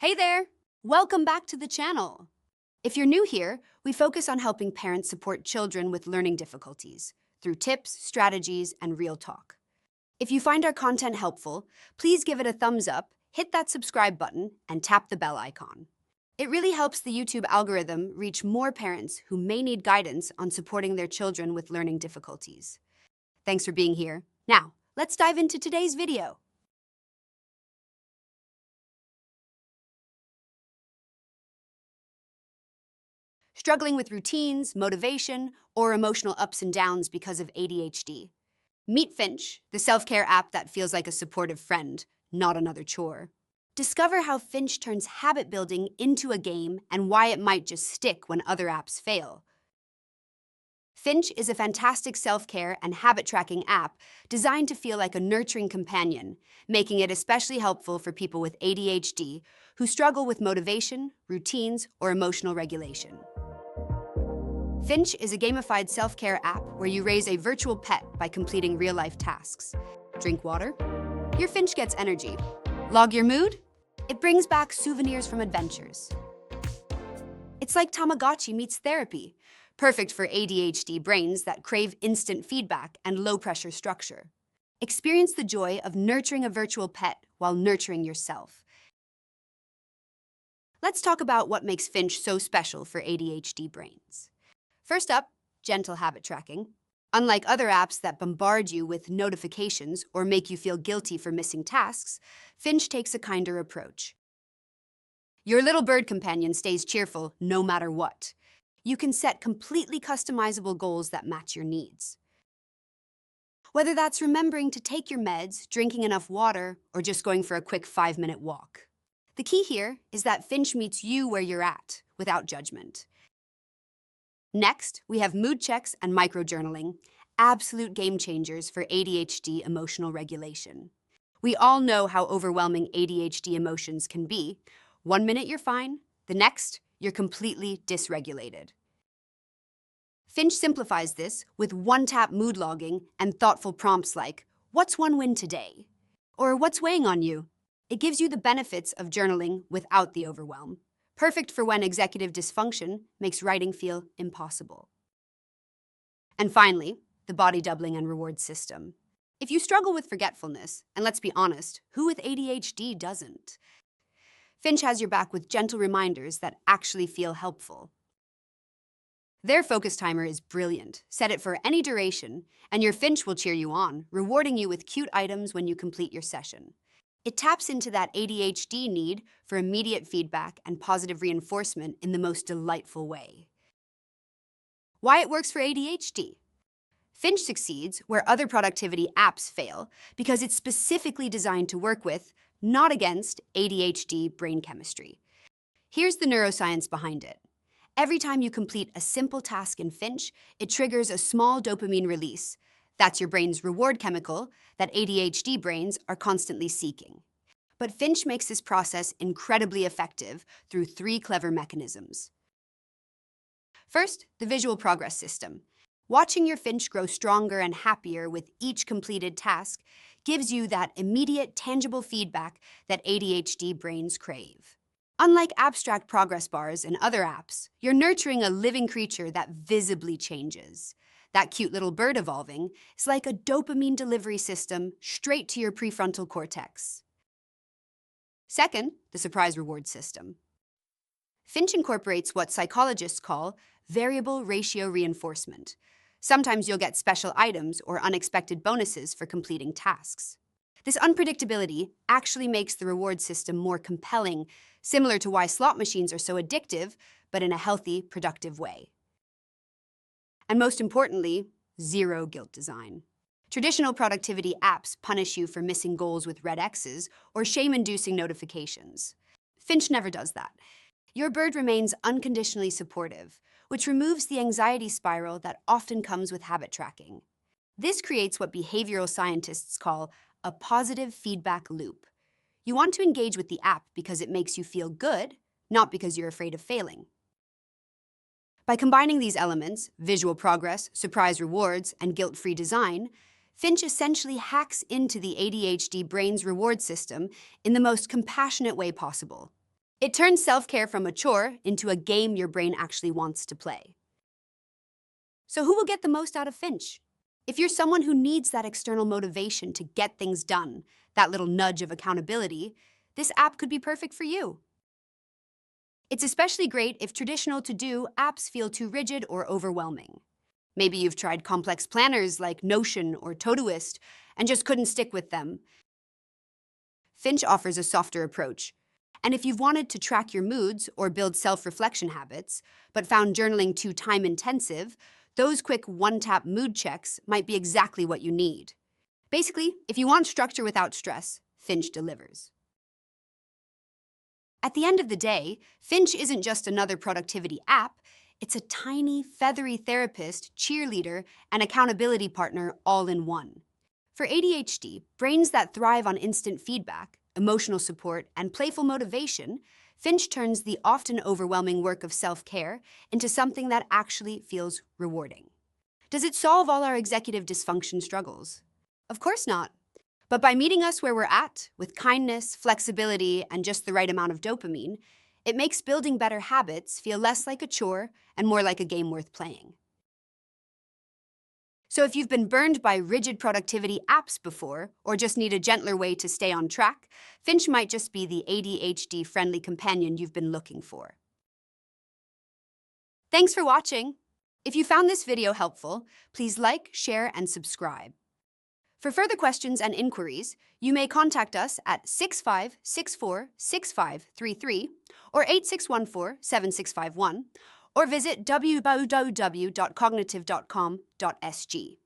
Hey there! Welcome back to the channel. If you're new here, we focus on helping parents support children with learning difficulties through tips, strategies, and real talk. If you find our content helpful, please give it a thumbs up, hit that subscribe button, and tap the bell icon. It really helps the YouTube algorithm reach more parents who may need guidance on supporting their children with learning difficulties. Thanks for being here. Now, let's dive into today's video. Struggling with routines, motivation, or emotional ups and downs because of ADHD. Meet Finch, the self-care app that feels like a supportive friend, not another chore. Discover how Finch turns habit building into a game and why it might just stick when other apps fail. Finch is a fantastic self-care and habit tracking app designed to feel like a nurturing companion, making it especially helpful for people with ADHD who struggle with motivation, routines, or emotional regulation. Finch is a gamified self-care app where you raise a virtual pet by completing real-life tasks. Drink water? Your Finch gets energy. Log your mood? It brings back souvenirs from adventures. It's like Tamagotchi meets therapy, perfect for ADHD brains that crave instant feedback and low-pressure structure. Experience the joy of nurturing a virtual pet while nurturing yourself. Let's talk about what makes Finch so special for ADHD brains. First up, gentle habit tracking. Unlike other apps that bombard you with notifications or make you feel guilty for missing tasks, Finch takes a kinder approach. Your little bird companion stays cheerful no matter what. You can set completely customizable goals that match your needs. Whether that's remembering to take your meds, drinking enough water, or just going for a quick 5-minute walk. The key here is that Finch meets you where you're at, without judgment. Next, we have mood checks and microjournaling, absolute game changers for ADHD emotional regulation. We all know how overwhelming ADHD emotions can be. 1 minute you're fine, the next, you're completely dysregulated. Finch simplifies this with one-tap mood logging and thoughtful prompts like, "What's one win today?" Or "What's weighing on you?" It gives you the benefits of journaling without the overwhelm. Perfect for when executive dysfunction makes writing feel impossible. And finally, the body doubling and reward system. If you struggle with forgetfulness, and let's be honest, who with ADHD doesn't? Finch has your back with gentle reminders that actually feel helpful. Their focus timer is brilliant. Set it for any duration, and your Finch will cheer you on, rewarding you with cute items when you complete your session. It taps into that ADHD need for immediate feedback and positive reinforcement in the most delightful way. Why it works for ADHD? Finch succeeds where other productivity apps fail because it's specifically designed to work with, not against, ADHD brain chemistry. Here's the neuroscience behind it. Every time you complete a simple task in Finch, it triggers a small dopamine release. That's your brain's reward chemical that ADHD brains are constantly seeking. But Finch makes this process incredibly effective through 3 clever mechanisms. First, the visual progress system. Watching your Finch grow stronger and happier with each completed task gives you that immediate, tangible feedback that ADHD brains crave. Unlike abstract progress bars and other apps, you're nurturing a living creature that visibly changes. That cute little bird evolving is like a dopamine delivery system straight to your prefrontal cortex. Second, the surprise reward system. Finch incorporates what psychologists call variable ratio reinforcement. Sometimes you'll get special items or unexpected bonuses for completing tasks. This unpredictability actually makes the reward system more compelling, similar to why slot machines are so addictive, but in a healthy, productive way. And most importantly, zero guilt design. Traditional productivity apps punish you for missing goals with red X's or shame-inducing notifications. Finch never does that. Your bird remains unconditionally supportive, which removes the anxiety spiral that often comes with habit tracking. This creates what behavioral scientists call a positive feedback loop. You want to engage with the app because it makes you feel good, not because you're afraid of failing. By combining these elements, visual progress, surprise rewards, and guilt-free design, Finch essentially hacks into the ADHD brain's reward system in the most compassionate way possible. It turns self-care from a chore into a game your brain actually wants to play. So who will get the most out of Finch? If you're someone who needs that external motivation to get things done, that little nudge of accountability, this app could be perfect for you. It's especially great if traditional to-do apps feel too rigid or overwhelming. Maybe you've tried complex planners like Notion or Todoist and just couldn't stick with them. Finch offers a softer approach. And if you've wanted to track your moods or build self-reflection habits, but found journaling too time-intensive, those quick one-tap mood checks might be exactly what you need. Basically, if you want structure without stress, Finch delivers. At the end of the day, Finch isn't just another productivity app, it's a tiny, feathery therapist, cheerleader, and accountability partner all in one. For ADHD, brains that thrive on instant feedback, emotional support, and playful motivation, Finch turns the often overwhelming work of self-care into something that actually feels rewarding. Does it solve all our executive dysfunction struggles? Of course not. But by meeting us where we're at, with kindness, flexibility, and just the right amount of dopamine, it makes building better habits feel less like a chore and more like a game worth playing. So if you've been burned by rigid productivity apps before, or just need a gentler way to stay on track, Finch might just be the ADHD-friendly companion you've been looking for. Thanks for watching. If you found this video helpful, please like, share, and subscribe. For further questions and inquiries, you may contact us at 6564-6533 or 8614-7651, or visit www.cognitive.com.sg.